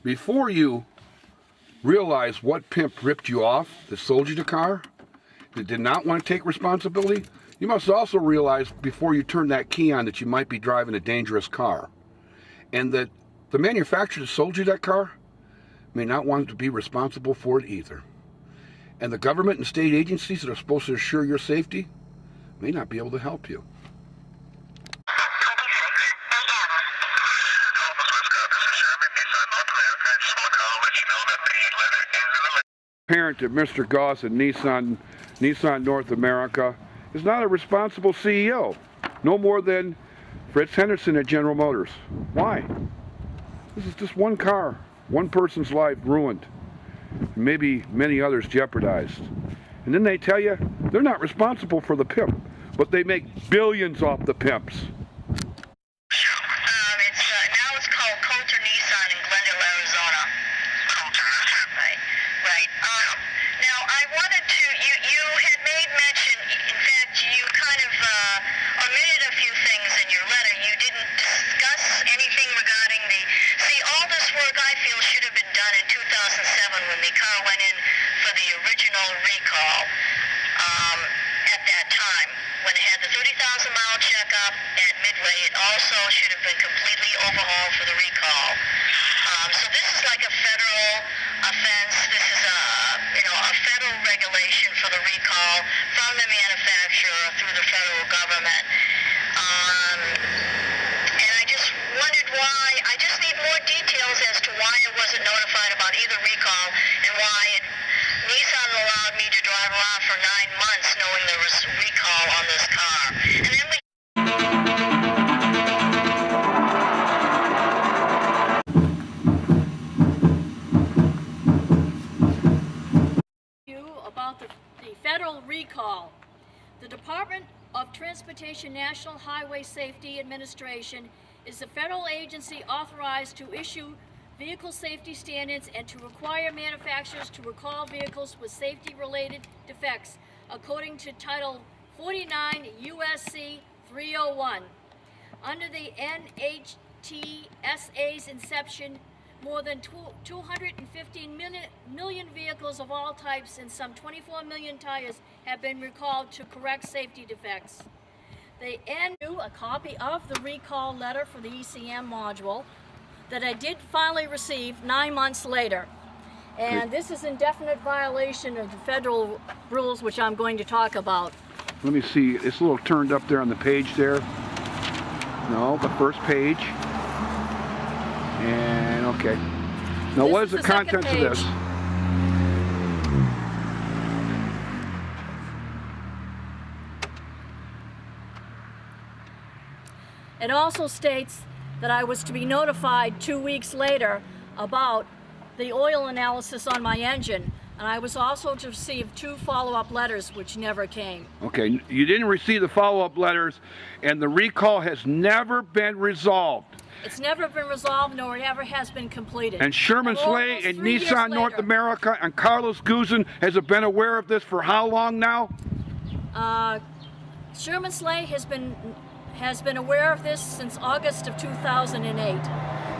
Before you realize what pimp ripped you off, that sold you the car, that did not want to take responsibility, you must also realize before you turn that key on that you might be driving a dangerous car. And that the manufacturer that sold you that car may not want to be responsible for it either. And the government and state agencies that are supposed to assure your safety may not be able to help you. Parent of Mr. Goss at Nissan North America is not a responsible CEO, no more than Fritz Henderson at General Motors. Why? This is just one car, one person's life ruined, maybe many others jeopardized. And then they tell you they're not responsible for the pimp, but they make billions off the pimps. Now it's called Coulter Nissan in Glendale, Arizona. Right. Now I wanted to, you had made mention, in fact, you kind of omitted a few things in your letter. You didn't discuss anything regarding all this work I feel should have been done in 2007 when the car went in for the original recall. At that time, when it had the 30,000-mile checkup at Midway, it also should have been completely overhauled for the recall. So this is like a federal offense. This is a federal regulation for the recall from the manufacturer through the federal government. And I just wondered why. I just need more details as to why I wasn't notified about either recall and why Nissan allowed me to drive around for 9 months knowing there was a recall on this car. And then about the federal recall. The Department of Transportation National Highway Safety Administration is the federal agency authorized to issue vehicle safety standards and to require manufacturers to recall vehicles with safety-related defects, according to Title 49 U.S.C. 301. Under the NHTSA's inception, more than 215 million vehicles of all types and some 24 million tires have been recalled to correct safety defects. They do a copy of the recall letter for the ECM module that I did finally receive 9 months later. And this is in definite violation of the federal rules, which I'm going to talk about. Let me see, it's a little turned up there on the page there. No, the first page. And okay. Now what is the contents of this? It also states that I was to be notified 2 weeks later about the oil analysis on my engine, and I was also to receive 2 follow-up letters which never came. Okay, you didn't receive the follow-up letters, and the recall has never been resolved. It's never been resolved, nor it ever has been completed. And Sherman Slay and Nissan North America and Carlos Guzan has been aware of this for how long now? Sherman Slay has been aware of this since August of 2008.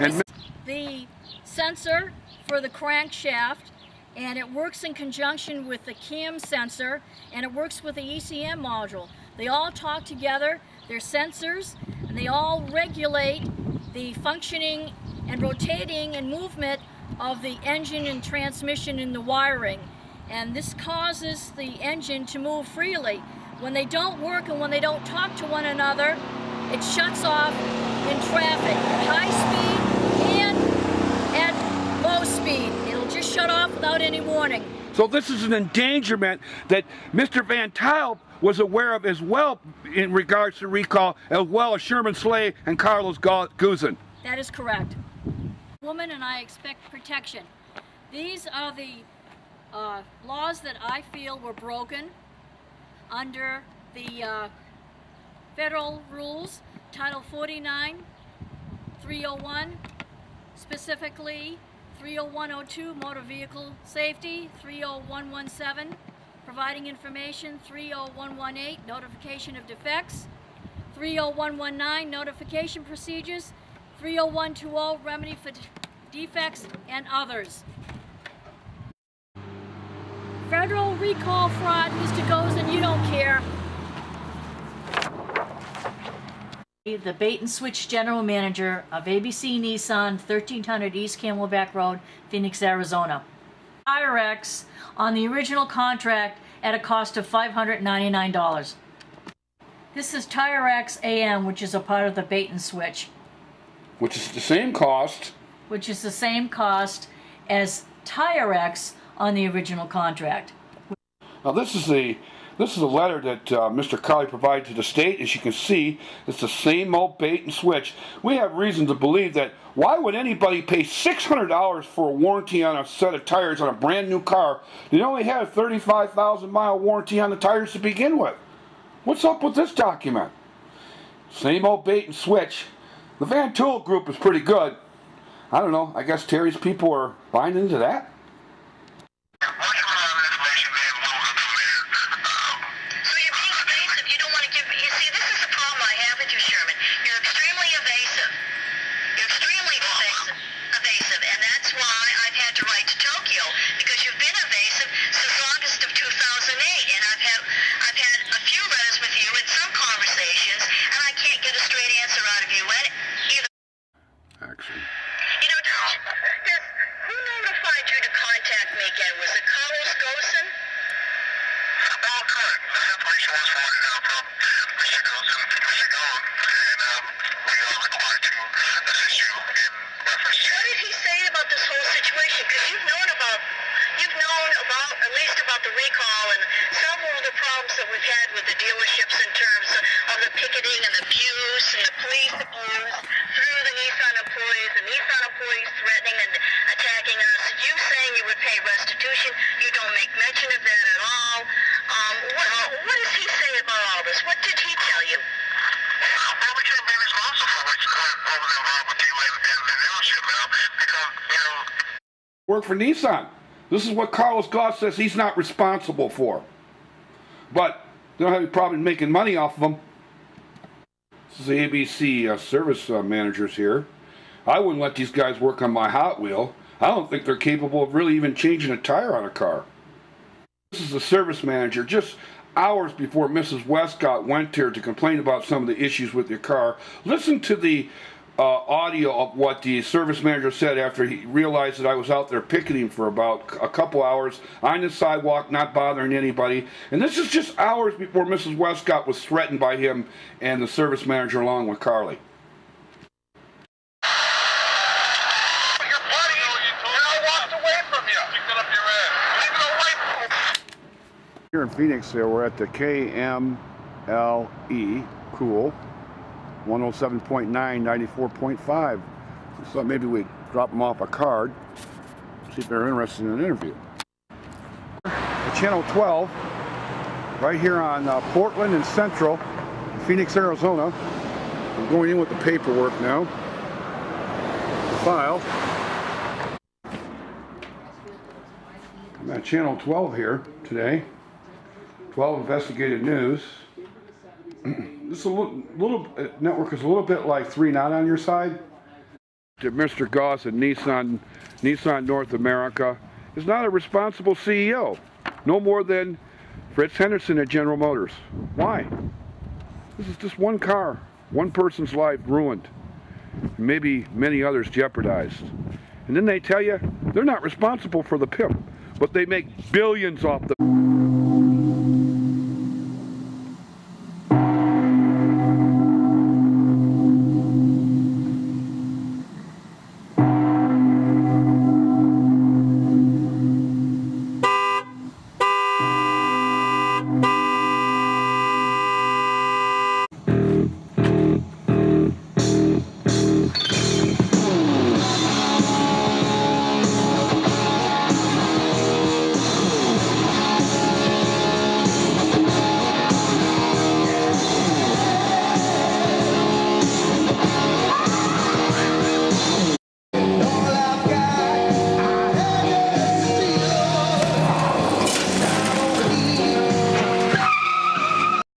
And the sensor for the crankshaft, and it works in conjunction with the cam sensor, and it works with the ECM module. They all talk together, they're sensors, and they all regulate the functioning and rotating and movement of the engine and transmission in the wiring. And this causes the engine to move freely. When they don't work and when they don't talk to one another, it shuts off in traffic at high speed and at low speed. It'll just shut off without any warning. So this is an endangerment that Mr. vantuly was aware of as well in regards to recall, as well as Sherman Slay and Carlos Guzan. That is correct. Woman, and I expect protection. These are the laws that I feel were broken under the federal rules, Title 49, 301, specifically 30102, motor vehicle safety, 30117, providing information, 30118, notification of defects, 30119, notification procedures, 30120, remedy for defects, and others. Federal recall fraud, Mr. Goes, and you don't care. The bait and switch general manager of ABC Nissan, 1300 East Camelback Road, Phoenix, Arizona. IRX on the original contract at a cost of $599. This is TireX AM, which is a part of the bait and switch. Which is the same cost. Which is the same cost as TireX on the original contract. Now this is a letter that Mr. Carly provided to the state. As you can see, it's the same old bait and switch. We have reason to believe that why would anybody pay $600 for a warranty on a set of tires on a brand new car that only had a 35,000 mile warranty on the tires to begin with? What's up with this document? Same old bait and switch. The Vantuly group is pretty good. I don't know, I guess Terry's people are buying into that? The recall and several of the problems that we've had with the dealerships in terms of the picketing and the abuse and the police abuse through the Nissan employees threatening and attacking us. You saying you would pay restitution, you don't make mention of that at all. What does he say about all this? What did he tell you? Well, we can't be responsible for what's involved with you and the dealership now because, you know... Work for Nissan. This is what Carlos Goss says he's not responsible for. But they don't have any problem making money off of them. This is the ABC service managers here. I wouldn't let these guys work on my Hot Wheel. I don't think they're capable of really even changing a tire on a car. This is the service manager just hours before Mrs. Westcott went here to complain about some of the issues with your car. Listen to the audio of what the service manager said after he realized that I was out there picketing for about a couple hours on the sidewalk, not bothering anybody. And this is just hours before Mrs. Westcott was threatened by him and the service manager along with Carly. Here in Phoenix, we're at the KMLE, Cool. 107.9, 94.5. So maybe we'd drop them off a card, see if they're interested in an interview. Channel 12, right here on Portland and Central, Phoenix, Arizona. I'm going in with the paperwork now. The file. I'm at Channel 12 here today. 12 Investigative News. This little network is a little bit like 3 Not On Your Side. Mr. Goss at Nissan North America is not a responsible CEO, no more than Fritz Henderson at General Motors. Why? This is just one car, one person's life ruined, maybe many others jeopardized. And then they tell you they're not responsible for the pimp, but they make billions off the